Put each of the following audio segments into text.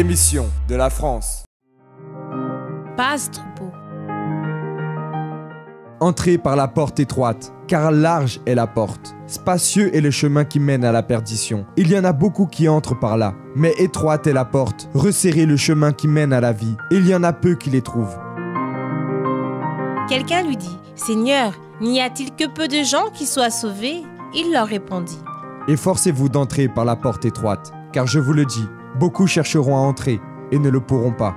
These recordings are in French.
émission de la France. Passe Troupeau. Entrez par la porte étroite, car large est la porte. Spacieux est le chemin qui mène à la perdition. Il y en a beaucoup qui entrent par là, mais étroite est la porte. Resserrez le chemin qui mène à la vie. Il y en a peu qui les trouvent. Quelqu'un lui dit, « Seigneur, n'y a-t-il que peu de gens qui soient sauvés ?» Il leur répondit, « Efforcez-vous d'entrer par la porte étroite, car je vous le dis, beaucoup chercheront à entrer et ne le pourront pas. »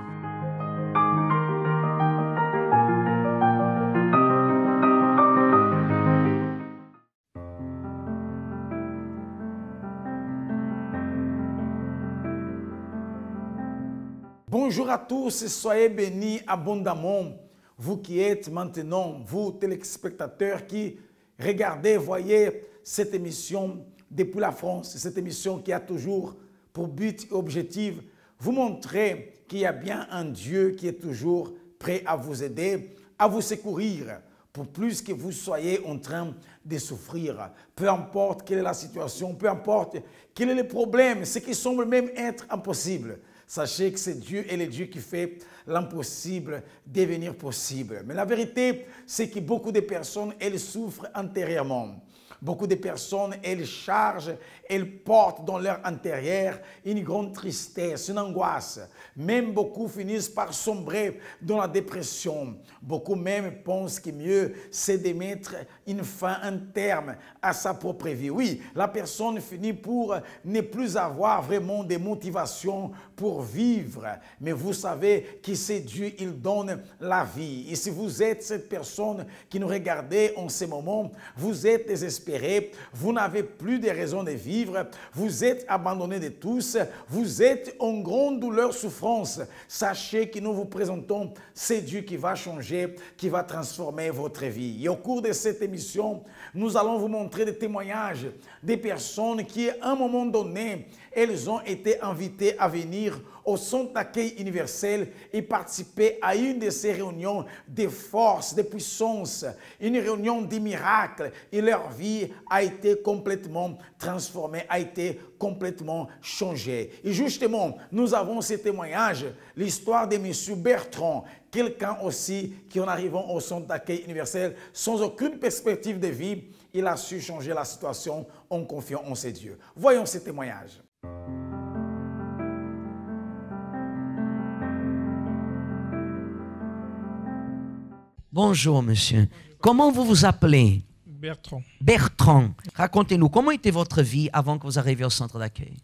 Bonjour à tous, soyez bénis abondamment, vous qui êtes maintenant, vous téléspectateurs qui regardez, voyez cette émission depuis la France, cette émission qui a toujours pour but et objectif vous montrer qu'il y a bien un Dieu qui est toujours prêt à vous aider, à vous secourir, pour plus que vous soyez en train de souffrir. Peu importe quelle est la situation, peu importe quel est le problème, ce qui semble même être impossible. Sachez que c'est Dieu et le Dieu qui fait l'impossible devenir possible. Mais la vérité, c'est que beaucoup de personnes, elles souffrent intérieurement. Beaucoup de personnes, elles chargent, elles portent dans leur intérieur une grande tristesse, une angoisse. Même beaucoup finissent par sombrer dans la dépression. Beaucoup même pensent que mieux, c'est de mettre une fin, un terme à sa propre vie. Oui, la personne finit pour ne plus avoir vraiment de motivation pour vivre. Mais vous savez que c'est Dieu, il donne la vie. Et si vous êtes cette personne qui nous regardez en ce moment, vous êtes désespéré. Vous n'avez plus de raison de vivre, vous êtes abandonné de tous, vous êtes en grande douleur, souffrance. Sachez que nous vous présentons, c'est Dieu qui va changer, qui va transformer votre vie. Et au cours de cette émission, nous allons vous montrer des témoignages des personnes qui, à un moment donné, elles ont été invitées à venir au centre d'accueil universel et participer à une de ces réunions de force, de puissance, une réunion de miracles. Et leur vie a été complètement transformée, a été complètement changée. Et justement, nous avons ces témoignages, l'histoire de M. Bertrand, quelqu'un aussi qui en arrivant au centre d'accueil universel, sans aucune perspective de vie, il a su changer la situation en confiant en ses dieux. Voyons ces témoignages. Bonjour, monsieur. Comment vous vous appelez? Bertrand. Bertrand. Racontez-nous, comment était votre vie avant que vous arriviez au centre d'accueil?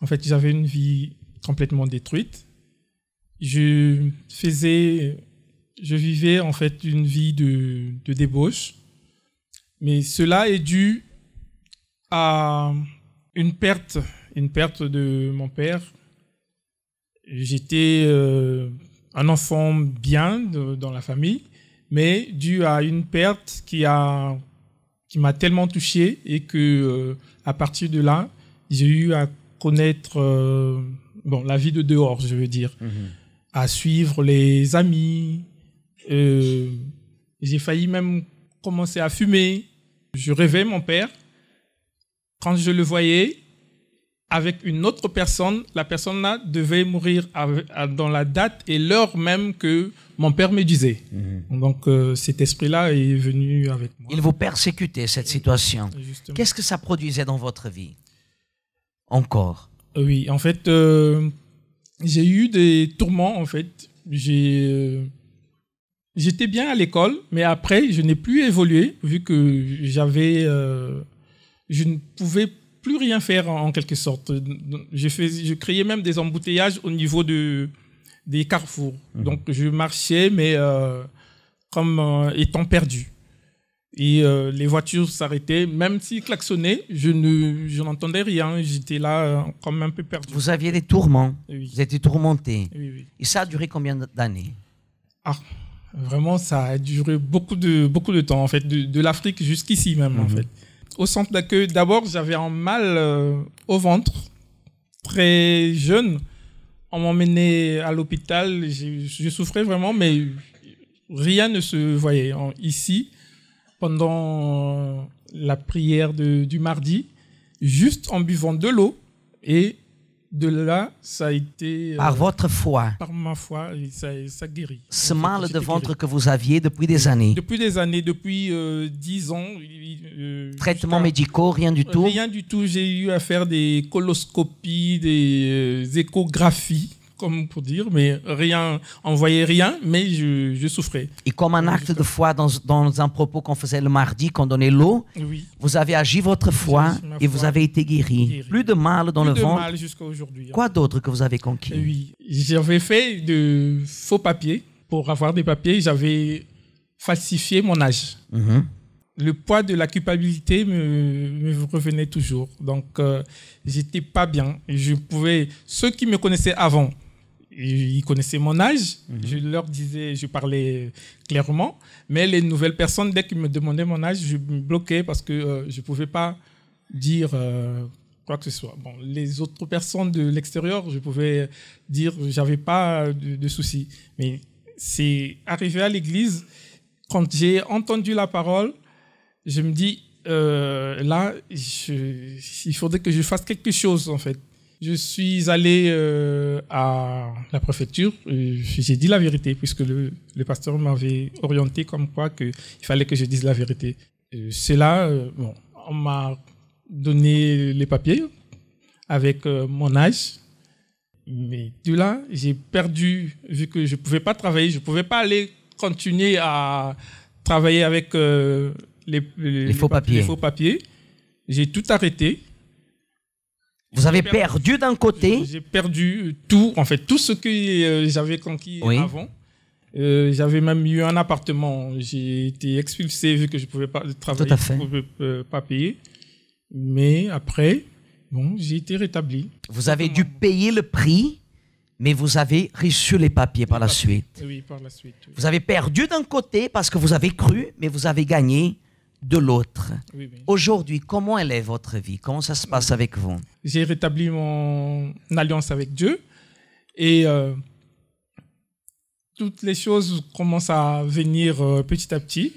En fait, j'avais une vie complètement détruite. Je vivais en fait une vie de débauche. Mais cela est dû à une perte de mon père. J'étais un enfant bien dans la famille, mais dû à une perte qui m'a tellement touché et que à partir de là, j'ai eu à connaître la vie de dehors, je veux dire, à suivre les amis. J'ai failli même commencer à fumer. Je rêvais mon père. Quand je le voyais avec une autre personne, la personne-là devait mourir dans la date et l'heure même que mon père me disait. Donc cet esprit-là est venu avec moi. Il vous persécutait, cette situation. Justement. Qu'est-ce que ça produisait dans votre vie? Encore? Oui, en fait, j'ai eu des tourments, en fait. J'étais bien à l'école, mais après, je n'ai plus évolué, vu que je ne pouvais plus rien faire en quelque sorte. Je créais même des embouteillages au niveau des carrefours. Donc, je marchais, mais comme étant perdu. Et les voitures s'arrêtaient, même s'ils klaxonnaient, je n'entendais rien. J'étais là comme un peu perdu. Vous aviez des tourments, Oui. vous étiez tourmenté. Oui. Et ça a duré combien d'années? Vraiment, ça a duré beaucoup de temps, en fait, de l'Afrique jusqu'ici même, en fait. Au centre d'accueil, d'abord, j'avais un mal au ventre, très jeune. On m'emmenait à l'hôpital, je souffrais vraiment, mais rien ne se voyait. Ici, pendant la prière du mardi, juste en buvant de l'eau et de là, ça a été... Par votre foi, Par ma foi, et ça guérit. ce En fait, mal de j'étais ventre guéri. que vous aviez depuis des années, Depuis des années, depuis 10 ans. traitements jusqu'à- médicaux, rien du tout. Rien du tout. J'ai eu à faire des coloscopies, des échographies, comme pour dire, mais rien, on voyait rien, mais je souffrais. Et comme un acte de foi dans un propos qu'on faisait le mardi, qu'on donnait l'eau, Oui. vous avez agi votre foi agi ma et vous foi. avez été guéri. Guéri. Plus de mal dans Plus le de ventre. mal jusqu'à aujourd'hui. Quoi d'autre que vous avez conquis? Oui, j'avais fait de faux papiers. Pour avoir des papiers, j'avais falsifié mon âge. Mhm. Le poids de la culpabilité me revenait toujours. Donc, j'étais pas bien. Ceux qui me connaissaient avant, ils connaissaient mon âge. Je leur disais, je parlais clairement. Mais les nouvelles personnes, dès qu'ils me demandaient mon âge, je me bloquais parce que je pouvais pas dire quoi que ce soit. Bon, les autres personnes de l'extérieur, je pouvais dire, j'avais pas de soucis. Mais c'est arrivé à l'église, quand j'ai entendu la parole, je me dis, là, il faudrait que je fasse quelque chose, en fait. Je suis allé à la préfecture, j'ai dit la vérité, puisque le pasteur m'avait orienté comme quoi il fallait que je dise la vérité. C'est là, bon, on m'a donné les papiers avec mon âge. Mais de là, j'ai perdu, vu que je ne pouvais pas travailler, je ne pouvais pas aller continuer à travailler avec les faux papiers. Les faux papiers. J'ai tout arrêté. Vous avez perdu d'un côté. J'ai perdu tout, en fait, tout ce que j'avais conquis Oui. avant. J'avais même eu un appartement. J'ai été expulsé vu que je ne pouvais pas travailler, Tout à fait. je ne pouvais pas payer. Mais après, bon, j'ai été rétabli. Vous avez dû payer le prix, mais vous avez reçu les papiers par la suite. Oui, par la suite. Oui. Vous avez perdu d'un côté parce que vous avez cru, mais vous avez gagné de l'autre. Oui, oui. Aujourd'hui, comment elle est votre vie? Comment ça se passe avec vous? J'ai rétabli mon alliance avec Dieu et toutes les choses commencent à venir petit à petit.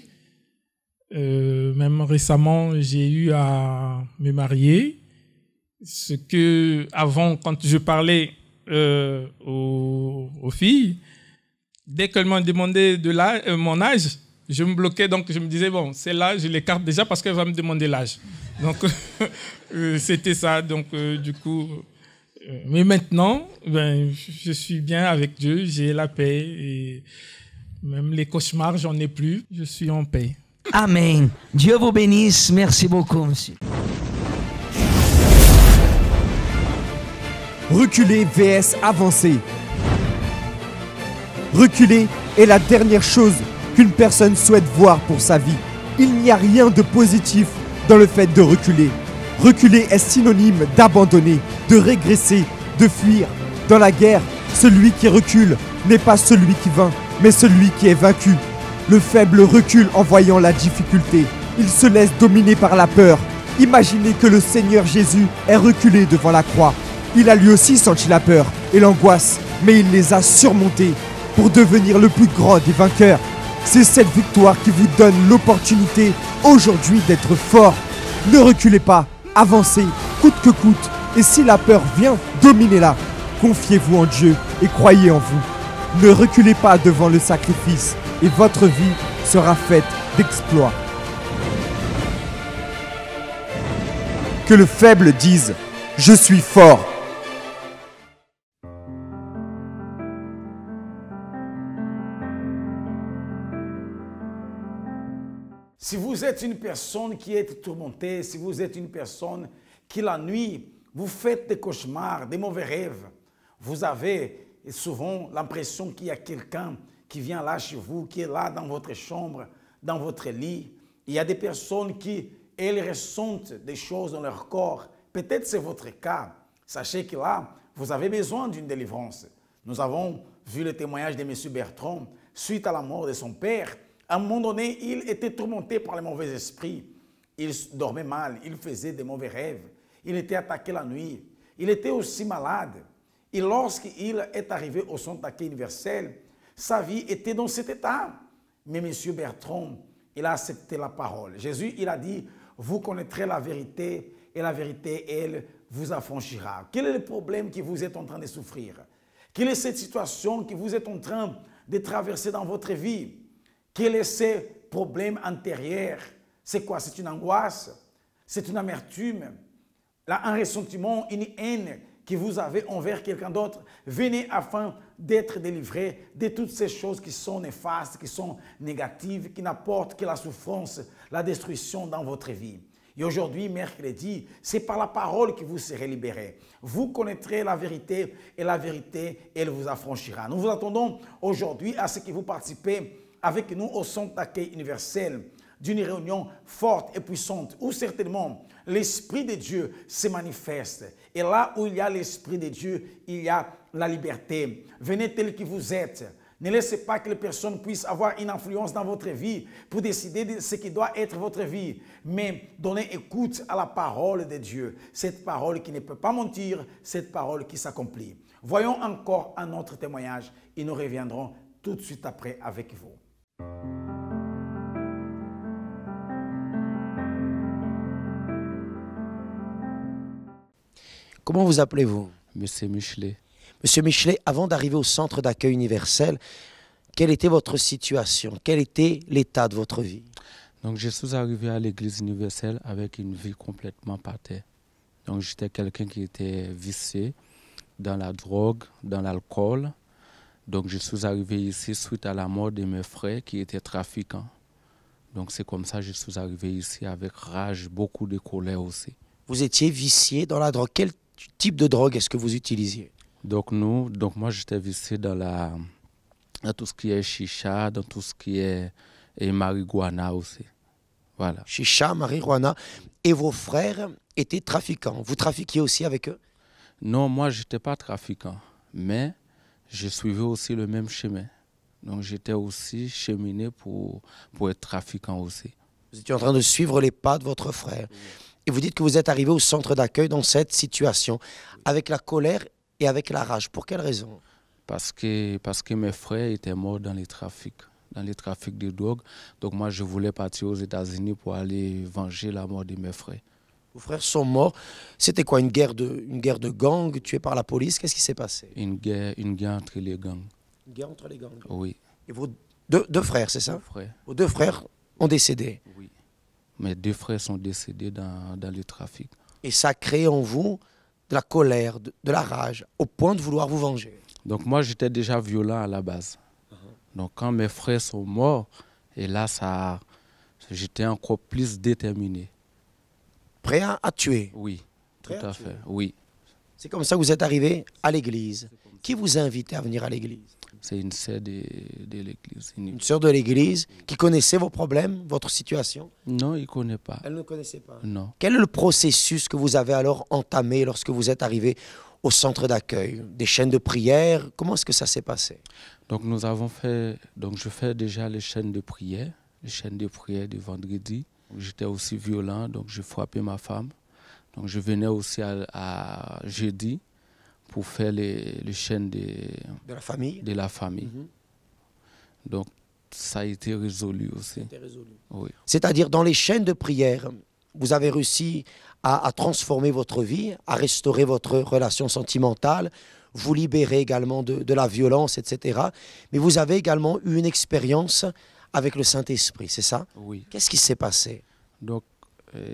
Même récemment, j'ai eu à me marier. Ce que avant, quand je parlais aux filles, dès qu'elles m'ont demandé mon âge, je me bloquais, donc je me disais, bon, celle-là, je l'écarte déjà parce qu'elle va me demander l'âge. Donc, c'était ça. Donc, du coup, mais maintenant, ben, je suis bien avec Dieu, j'ai la paix et même les cauchemars, j'en ai plus, je suis en paix. Amen. Dieu vous bénisse. Merci beaucoup, monsieur. Reculer vs avancer. Reculer est la dernière chose qu'une personne souhaite voir pour sa vie. Il n'y a rien de positif dans le fait de reculer. Reculer est synonyme d'abandonner, de régresser, de fuir. Dans la guerre, celui qui recule n'est pas celui qui vainc, mais celui qui est vaincu. Le faible recule en voyant la difficulté. Il se laisse dominer par la peur. Imaginez que le Seigneur Jésus est reculé devant la croix. Il a lui aussi senti la peur et l'angoisse, mais il les a surmontés pour devenir le plus grand des vainqueurs. C'est cette victoire qui vous donne l'opportunité aujourd'hui d'être fort. Ne reculez pas, avancez, coûte que coûte. Et si la peur vient, dominez-la. Confiez-vous en Dieu et croyez en vous. Ne reculez pas devant le sacrifice et votre vie sera faite d'exploits. Que le faible dise « Je suis fort ». Si vous êtes une personne qui est tourmentée, si vous êtes une personne qui la nuit, vous faites des cauchemars, des mauvais rêves, vous avez souvent l'impression qu'il y a quelqu'un qui vient là chez vous, qui est là dans votre chambre, dans votre lit. Il y a des personnes qui, elles ressentent des choses dans leur corps. Peut-être c'est votre cas. Sachez que là, vous avez besoin d'une délivrance. Nous avons vu le témoignage de M. Bertrand suite à la mort de son père. À un moment donné, il était tourmenté par les mauvais esprits. Il dormait mal, il faisait des mauvais rêves. Il était attaqué la nuit. Il était aussi malade. Et lorsqu'il est arrivé au centre d'accueil universel, sa vie était dans cet état. Mais M. Bertrand, il a accepté la parole. Jésus, il a dit, vous connaîtrez la vérité et la vérité, elle, vous affranchira. Quel est le problème que vous êtes en train de souffrir? Quelle est cette situation que vous êtes en train de traverser dans votre vie? Quel est ce problème intérieur? C'est quoi? C'est une angoisse? C'est une amertume? Là, un ressentiment, une haine que vous avez envers quelqu'un d'autre? Venez afin d'être délivré de toutes ces choses qui sont néfastes, qui sont négatives, qui n'apportent que la souffrance, la destruction dans votre vie. Et aujourd'hui, mercredi, c'est par la parole que vous serez libérés. Vous connaîtrez la vérité et la vérité, elle vous affranchira. Nous vous attendons aujourd'hui à ce que vous participez avec nous au centre d'accueil universel d'une réunion forte et puissante où certainement l'Esprit de Dieu se manifeste. Et là où il y a l'Esprit de Dieu, il y a la liberté. Venez tel que vous êtes. Ne laissez pas que les personnes puissent avoir une influence dans votre vie pour décider de ce qui doit être votre vie. Mais donnez écoute à la parole de Dieu. Cette parole qui ne peut pas mentir, cette parole qui s'accomplit. Voyons encore un autre témoignage et nous reviendrons tout de suite après avec vous. Comment vous appelez-vous? Monsieur Michelet. Monsieur Michelet, avant d'arriver au centre d'accueil universel, quelle était votre situation? Quel était l'état de votre vie? Donc, je suis arrivé à l'église universelle avec une vie complètement par terre. Donc, j'étais quelqu'un qui était vicié dans la drogue, dans l'alcool. Donc, je suis arrivé ici suite à la mort de mes frères qui étaient trafiquants. Donc, c'est comme ça que je suis arrivé ici avec rage, beaucoup de colère aussi. Vous étiez vicié dans la drogue. Quel type de drogue est-ce que vous utilisiez? Donc moi j'étais vicié dans tout ce qui est chicha, dans tout ce qui est marijuana aussi. Voilà. Chicha, marijuana. Et vos frères étaient trafiquants. Vous trafiquiez aussi avec eux? Non, moi je n'étais pas trafiquant, mais je suivais aussi le même chemin. Donc j'étais aussi cheminé pour être trafiquant aussi. Vous étiez en train de suivre les pas de votre frère. Et vous dites que vous êtes arrivé au centre d'accueil dans cette situation, avec la colère et avec la rage. Pour quelle raison? Parce que mes frères étaient morts dans les trafics de drogue. Donc moi, je voulais partir aux États-Unis pour aller venger la mort de mes frères. Vos frères sont morts. C'était quoi, une guerre de gangs, tués par la police? Qu'est-ce qui s'est passé? Une guerre entre les gangs. Une guerre entre les gangs? Oui. Et vos deux frères, c'est ça? 2 frères. Vos 2 frères ont décédé? Oui. Mes 2 frères sont décédés dans le trafic. Et ça a créé en vous de la colère, de la rage, au point de vouloir vous venger. Donc moi, j'étais déjà violent à la base. Donc quand mes frères sont morts, et là, j'étais encore plus déterminé. Prêt à tuer? Oui, tout Prêt à à tuer. fait, oui. C'est comme ça que vous êtes arrivé à l'église. Qui vous a invité à venir à l'église? C'est une sœur de l'église. Une sœur de l'église qui connaissait vos problèmes, votre situation? Non, il ne connaît pas. Elle ne connaissait pas. Non. Quel est le processus que vous avez alors entamé lorsque vous êtes arrivé au centre d'accueil? Des chaînes de prière? Comment est-ce que ça s'est passé? Donc je fais déjà les chaînes de prière du vendredi. J'étais aussi violent, donc je frappais ma femme. Donc je venais aussi à jeudi pour faire les chaînes de la famille. Donc ça a été résolu aussi. C'était résolu. Oui. C'est-à-dire dans les chaînes de prière, vous avez réussi à transformer votre vie, à restaurer votre relation sentimentale, vous libérer également de la violence, etc. Mais vous avez également eu une expérience avec le Saint-Esprit, c'est ça? Oui. Qu'est-ce qui s'est passé? Donc,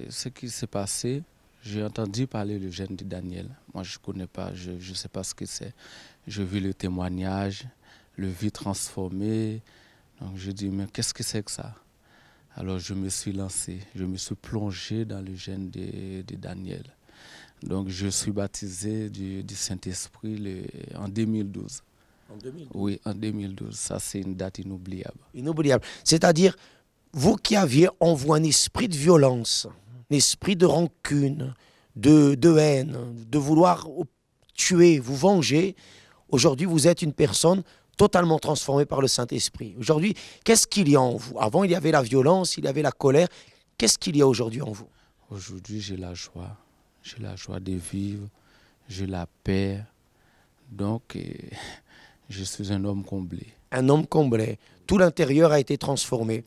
ce qui s'est passé, j'ai entendu parler du jeûne de Daniel. Moi, je ne connais pas, je ne sais pas ce que c'est. J'ai vu le témoignage, le vie transformée. Donc, je dis, mais qu'est-ce que c'est que ça? Alors, je me suis lancé, je me suis plongé dans le jeûne de Daniel. Donc, je suis baptisé du Saint-Esprit en 2012. En 2012? Oui, en 2012. Ça, c'est une date inoubliable. Inoubliable. C'est-à-dire, vous qui aviez en vous un esprit de violence, un esprit de rancune, de haine, de vouloir tuer, vous venger, aujourd'hui, vous êtes une personne totalement transformée par le Saint-Esprit. Aujourd'hui, qu'est-ce qu'il y a en vous? Avant, il y avait la violence, il y avait la colère. Qu'est-ce qu'il y a aujourd'hui en vous? Aujourd'hui, j'ai la joie. J'ai la joie de vivre. J'ai la paix. Donc, je suis un homme comblé. Un homme comblé. Tout l'intérieur a été transformé.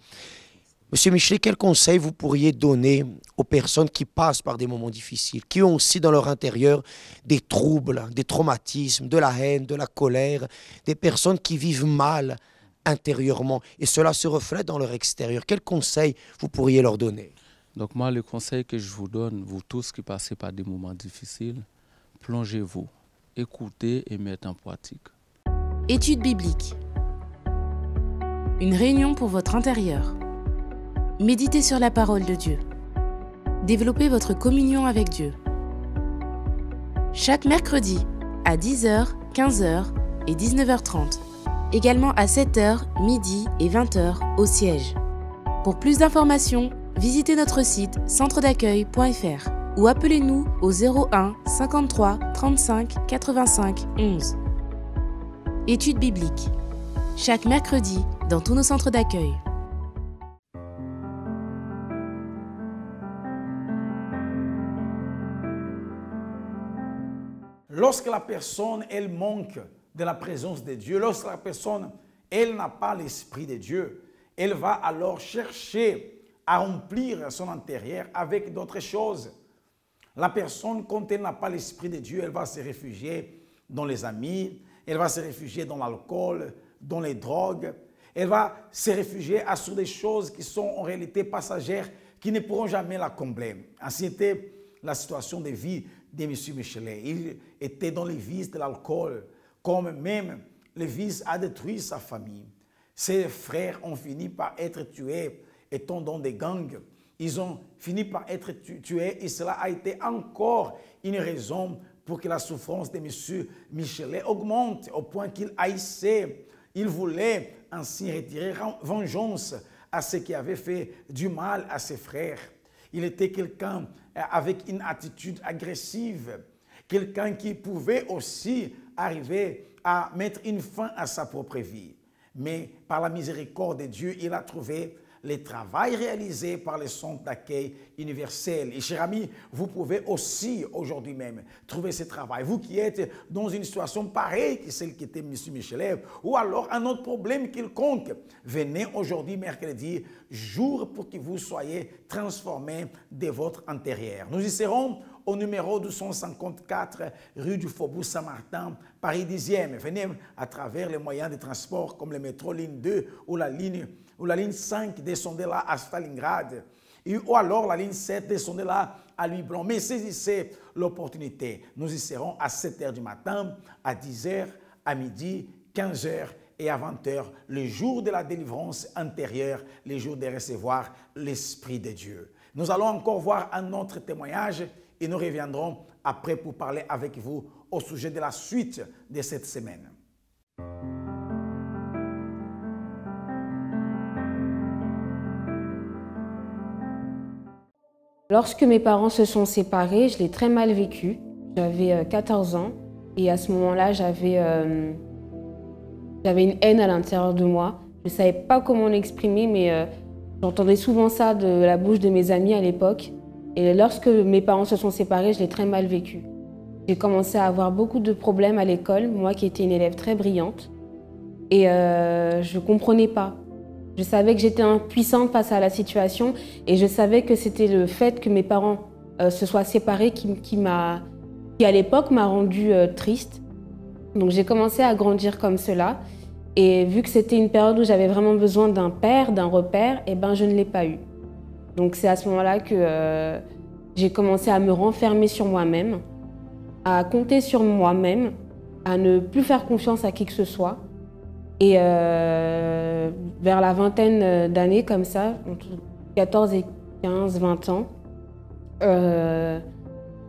Monsieur Michelet, quel conseil vous pourriez donner aux personnes qui passent par des moments difficiles, qui ont aussi dans leur intérieur des troubles, des traumatismes, de la haine, de la colère, des personnes qui vivent mal intérieurement et cela se reflète dans leur extérieur? Quel conseil vous pourriez leur donner? Donc moi, le conseil que je vous donne, vous tous qui passez par des moments difficiles, plongez-vous, écoutez et mettez en pratique. Étude biblique. Une réunion pour votre intérieur. Méditez sur la parole de Dieu. Développez votre communion avec Dieu. Chaque mercredi à 10h, 15h et 19h30. Également à 7h, midi et 20h au siège. Pour plus d'informations, visitez notre site centredaccueil.fr ou appelez-nous au 01 53 35 85 11. Étude biblique. Chaque mercredi dans tous nos centres d'accueil. Lorsque la personne, elle manque de la présence de Dieu, lorsque la personne, elle n'a pas l'Esprit de Dieu, elle va alors chercher à remplir son intérieur avec d'autres choses. La personne, quand elle n'a pas l'Esprit de Dieu, elle va se réfugier dans les amis, elle va se réfugier dans l'alcool, dans les drogues, elle va se réfugier sur des choses qui sont en réalité passagères, qui ne pourront jamais la combler. Ainsi était la situation de vie de M. Michelet. Il était dans les vices de l'alcool, comme même le vice a détruit sa famille. Ses frères ont fini par être tués, étant dans des gangs. Ils ont fini par être tués et cela a été encore une raison pour que la souffrance de M. Michelet augmente au point qu'il haïssait. Il voulait ainsi retirer vengeance à ceux qui avaient fait du mal à ses frères. Il était quelqu'un avec une attitude agressive, quelqu'un qui pouvait aussi arriver à mettre une fin à sa propre vie. Mais par la miséricorde de Dieu, il a trouvé le travail réalisé par les centres d'accueil universels. Et chers amis, vous pouvez aussi aujourd'hui même trouver ce travail. Vous qui êtes dans une situation pareille que celle qui était M. Michelet, ou alors un autre problème quelconque, venez aujourd'hui, mercredi, jour pour que vous soyez transformés de votre intérieur. Nous y serons au numéro 254 rue du Faubourg Saint-Martin, Paris 10e. Venez à travers les moyens de transport comme le métro ligne 2 ou la ligne 5, descendez là à Stalingrad. Ou alors la ligne 7, descendez là à Louis-Blanc. Mais saisissez l'opportunité. Nous y serons à 7h du matin, à 10h, à midi, 15h et à 20h, le jour de la délivrance intérieure, le jour de recevoir l'Esprit de Dieu. Nous allons encore voir un autre témoignage et nous reviendrons après pour parler avec vous au sujet de la suite de cette semaine. Lorsque mes parents se sont séparés, je l'ai très mal vécu. J'avais 14 ans et à ce moment-là, j'avais une haine à l'intérieur de moi. Je ne savais pas comment l'exprimer, mais j'entendais souvent ça de la bouche de mes amis à l'époque. Et lorsque mes parents se sont séparés, je l'ai très mal vécu. J'ai commencé à avoir beaucoup de problèmes à l'école, moi qui étais une élève très brillante. Et je ne comprenais pas. Je savais que j'étais impuissante face à la situation et je savais que c'était le fait que mes parents se soient séparés qui à l'époque m'a rendue triste. Donc j'ai commencé à grandir comme cela et vu que c'était une période où j'avais vraiment besoin d'un père, d'un repère, et ben je ne l'ai pas eu. Donc c'est à ce moment-là que j'ai commencé à me renfermer sur moi-même, à compter sur moi-même, à ne plus faire confiance à qui que ce soit. Et vers la vingtaine d'années comme ça, entre 14 et 15, 20 ans,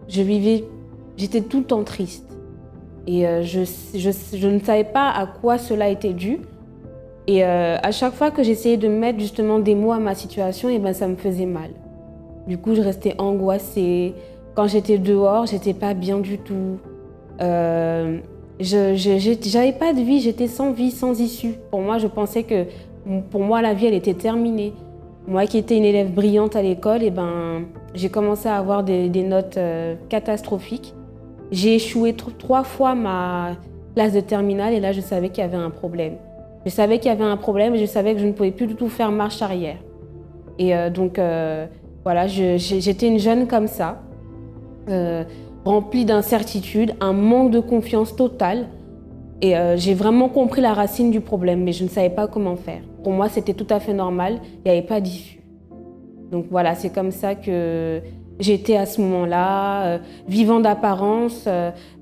j'étais tout le temps triste. Et je ne savais pas à quoi cela était dû. Et à chaque fois que j'essayais de mettre justement des mots à ma situation, et ben ça me faisait mal. Du coup, je restais angoissée. Quand j'étais dehors, j'étais pas bien du tout. J'avais pas de vie, j'étais sans vie, sans issue. Pour moi, je pensais que pour moi, la vie, elle était terminée. Moi qui étais une élève brillante à l'école, et ben, j'ai commencé à avoir des notes catastrophiques. J'ai échoué 3 fois ma classe de terminale et là, je savais qu'il y avait un problème. Je savais qu'il y avait un problème et je savais que je ne pouvais plus du tout faire marche arrière. Et voilà, j'étais une jeune comme ça, remplie d'incertitudes, un manque de confiance totale. Et j'ai vraiment compris la racine du problème, mais je ne savais pas comment faire. Pour moi, c'était tout à fait normal, il n'y avait pas d'issue. Donc voilà, c'est comme ça que j'étais à ce moment-là, vivant d'apparence.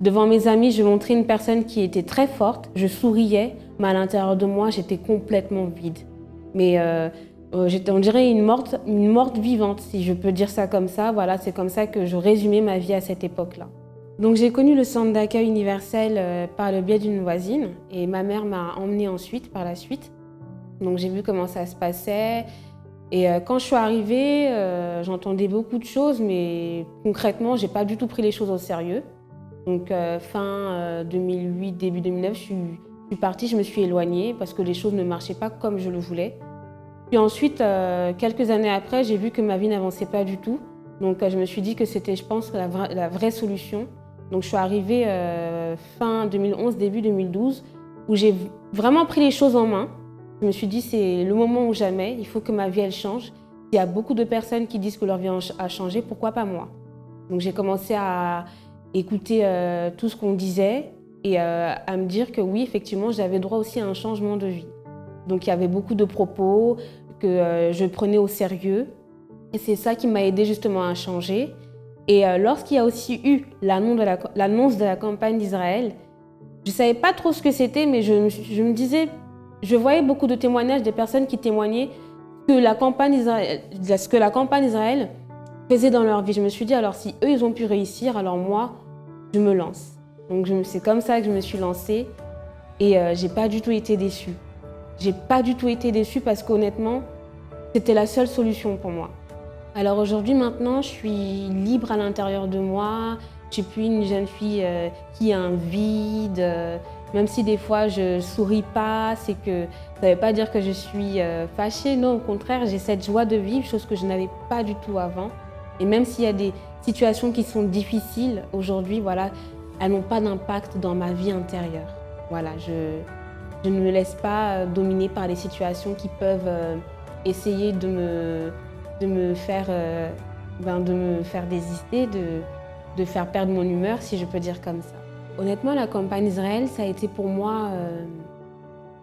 Devant mes amis, je montrais une personne qui était très forte, je souriais, mais à l'intérieur de moi, j'étais complètement vide. Mais on dirait une morte vivante, si je peux dire ça comme ça. Voilà, c'est comme ça que je résumais ma vie à cette époque-là. Donc j'ai connu le centre d'accueil universel par le biais d'une voisine et ma mère m'a emmenée ensuite, par la suite. Donc j'ai vu comment ça se passait et quand je suis arrivée, j'entendais beaucoup de choses mais concrètement, j'ai pas du tout pris les choses au sérieux. Donc fin 2008, début 2009, je suis partie, je me suis éloignée parce que les choses ne marchaient pas comme je le voulais. Puis ensuite, quelques années après, j'ai vu que ma vie n'avançait pas du tout. Donc je me suis dit que c'était, je pense, la vraie solution. Donc je suis arrivée fin 2011, début 2012, où j'ai vraiment pris les choses en main. Je me suis dit, c'est le moment ou jamais, il faut que ma vie, elle change. Il y a beaucoup de personnes qui disent que leur vie a changé, pourquoi pas moi? Donc j'ai commencé à écouter tout ce qu'on disait et à me dire que oui, effectivement, j'avais droit aussi à un changement de vie. Donc il y avait beaucoup de propos que je prenais au sérieux. Et c'est ça qui m'a aidée justement à changer. Et lorsqu'il y a aussi eu l'annonce de la campagne d'Israël, je ne savais pas trop ce que c'était, mais je me disais, je voyais beaucoup de témoignages des personnes qui témoignaient ce que la campagne d'Israël faisait dans leur vie. Je me suis dit, alors si eux, ils ont pu réussir, alors moi, je me lance. Donc c'est comme ça que je me suis lancée et je n'ai pas du tout été déçue. Je n'ai pas du tout été déçue parce qu'honnêtement, c'était la seule solution pour moi. Alors aujourd'hui, maintenant, je suis libre à l'intérieur de moi. Je ne suis plus une jeune fille qui a un vide. Même si des fois, je ne souris pas, c'est que ça ne veut pas dire que je suis fâchée. Non, au contraire, j'ai cette joie de vivre, chose que je n'avais pas du tout avant. Et même s'il y a des situations qui sont difficiles, aujourd'hui, voilà, elles n'ont pas d'impact dans ma vie intérieure. Voilà, je ne me laisse pas dominer par les situations qui peuvent essayer de me faire désister, de faire perdre mon humeur, si je peux dire comme ça. Honnêtement, la campagne d'Israël, ça a été pour moi,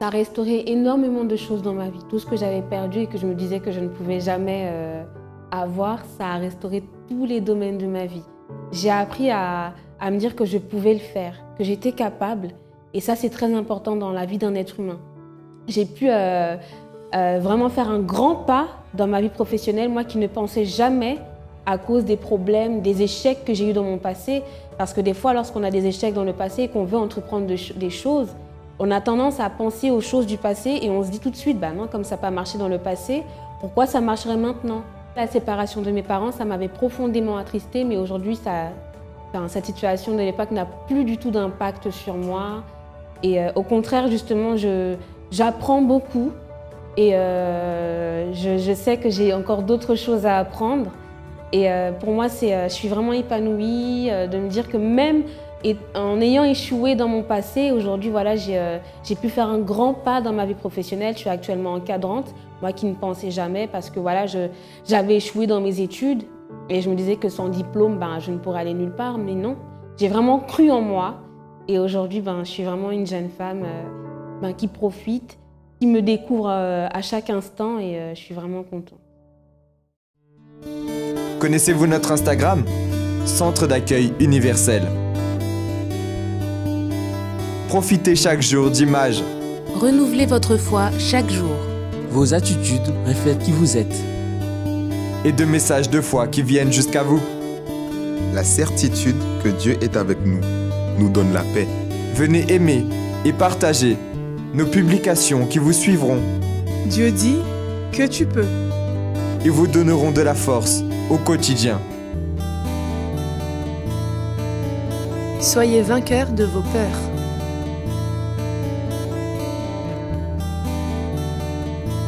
ça a restauré énormément de choses dans ma vie. Tout ce que j'avais perdu et que je me disais que je ne pouvais jamais avoir, ça a restauré tous les domaines de ma vie. J'ai appris à me dire que je pouvais le faire, que j'étais capable. Et ça, c'est très important dans la vie d'un être humain. J'ai pu vraiment faire un grand pas dans ma vie professionnelle, moi qui ne pensais jamais à cause des problèmes, des échecs que j'ai eus dans mon passé. Parce que des fois, lorsqu'on a des échecs dans le passé et qu'on veut entreprendre des choses, on a tendance à penser aux choses du passé et on se dit tout de suite, bah non, comme ça n'a pas marché dans le passé, pourquoi ça marcherait maintenant? La séparation de mes parents, ça m'avait profondément attristée, mais aujourd'hui, cette situation de l'époque n'a plus du tout d'impact sur moi. Et au contraire, justement, j'apprends beaucoup et je sais que j'ai encore d'autres choses à apprendre. Et pour moi, je suis vraiment épanouie de me dire que même en ayant échoué dans mon passé, aujourd'hui, voilà, j'ai pu faire un grand pas dans ma vie professionnelle. Je suis actuellement encadrante, moi qui ne pensais jamais parce que voilà, j'avais échoué dans mes études et je me disais que sans diplôme, je ne pourrais aller nulle part. Mais non, j'ai vraiment cru en moi. Et aujourd'hui, je suis vraiment une jeune femme qui profite, qui me découvre à chaque instant et je suis vraiment contente. Connaissez-vous notre Instagram? Centre d'accueil universel. Profitez chaque jour d'images. Renouvelez votre foi chaque jour. Vos attitudes reflètent qui vous êtes. Et de messages de foi qui viennent jusqu'à vous. La certitude que Dieu est avec nous donne la paix. Venez aimer et partager nos publications qui vous suivront. Dieu dit que tu peux. Et vous donneront de la force au quotidien. Soyez vainqueurs de vos peurs.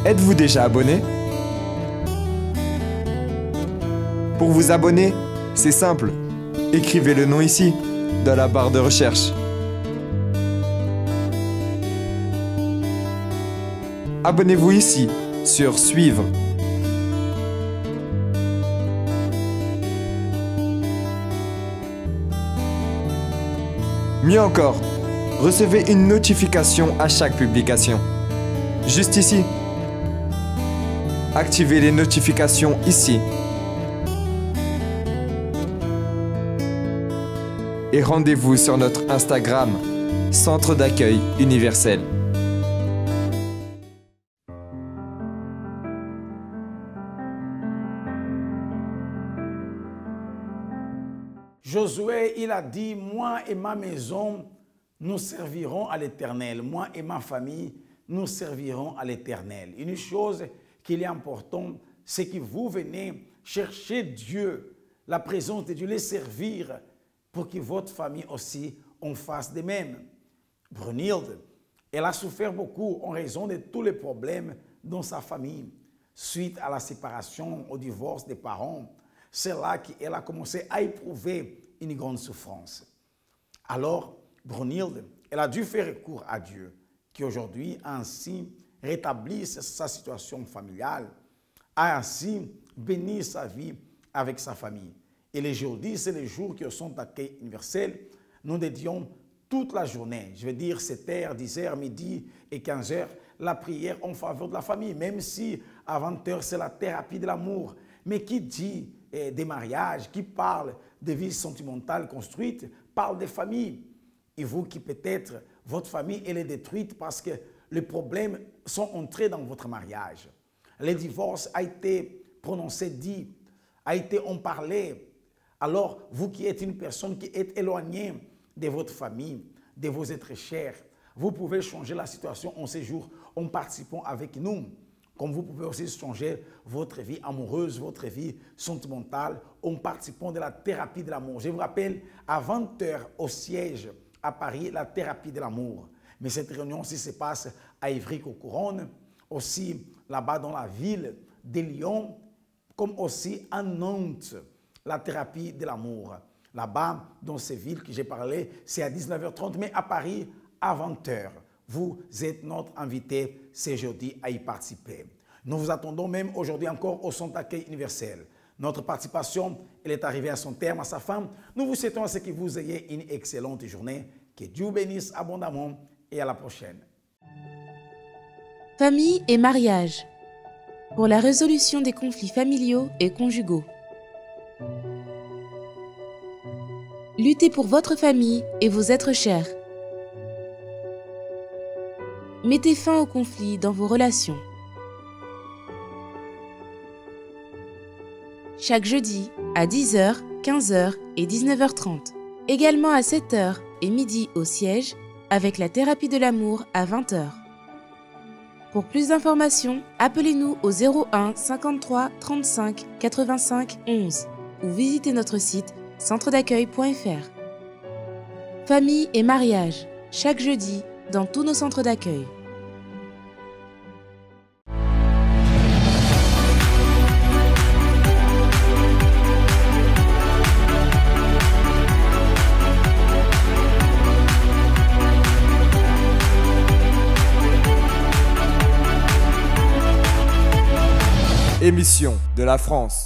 Êtes-vous déjà abonné? Pour vous abonner, c'est simple. Écrivez le nom ici, dans la barre de recherche. Abonnez-vous ici, sur Suivre. Mieux encore, recevez une notification à chaque publication. Juste ici. Activez les notifications ici. Et rendez-vous sur notre Instagram, Centre d'accueil universel. Josué, il a dit, moi et ma maison, nous servirons à l'Éternel. Moi et ma famille, nous servirons à l'Éternel. Une chose qu'il est important, c'est que vous venez chercher Dieu, la présence de Dieu, les servir pour que votre famille aussi en fasse de même. Brunhilde, elle a souffert beaucoup en raison de tous les problèmes dans sa famille. Suite à la séparation, au divorce des parents, c'est là qu'elle a commencé à éprouver une grande souffrance. Alors, Brunhilde, elle a dû faire recours à Dieu, qui aujourd'hui a ainsi rétabli sa situation familiale, a ainsi béni sa vie avec sa famille. Et les jeudis, c'est les jours qui sont d'accueil universel. Nous dédions toute la journée, je veux dire 7h, 10h, midi et 15h, la prière en faveur de la famille, même si à 20h, c'est la thérapie de l'amour. Mais qui dit des mariages, qui parle de vie sentimentale construite, parle des familles. Et vous qui peut-être, votre famille, elle est détruite parce que les problèmes sont entrés dans votre mariage. Le divorce a été prononcé, dit, a été en parlé. Alors, vous qui êtes une personne qui est éloignée de votre famille, de vos êtres chers, vous pouvez changer la situation en ces jours en participant avec nous. Comme vous pouvez aussi changer votre vie amoureuse, votre vie sentimentale en participant de la thérapie de l'amour. Je vous rappelle, à 20h au siège à Paris, la thérapie de l'amour. Mais cette réunion aussi se passe à Ivry-Courcouronnes, aussi là-bas dans la ville de Lyon, comme aussi à Nantes, la thérapie de l'amour. Là-bas, dans ces villes que j'ai parlé, c'est à 19h30, mais à Paris, à 20h. Vous êtes notre invité ce jeudi à y participer. Nous vous attendons même aujourd'hui encore au Centre d'accueil universel. Notre participation, elle est arrivée à son terme, à sa fin. Nous vous souhaitons à ce que vous ayez une excellente journée. Que Dieu vous bénisse abondamment et à la prochaine. Famille et mariage. Pour la résolution des conflits familiaux et conjugaux. Luttez pour votre famille et vos êtres chers. Mettez fin aux conflits dans vos relations. Chaque jeudi à 10h, 15h et 19h30. Également à 7h et midi au siège avec la thérapie de l'amour à 20h. Pour plus d'informations, appelez-nous au 01 53 35 85 11 ou visitez notre site centredaccueil.fr. Famille et mariage, chaque jeudi dans tous nos centres d'accueil. Émission de la France.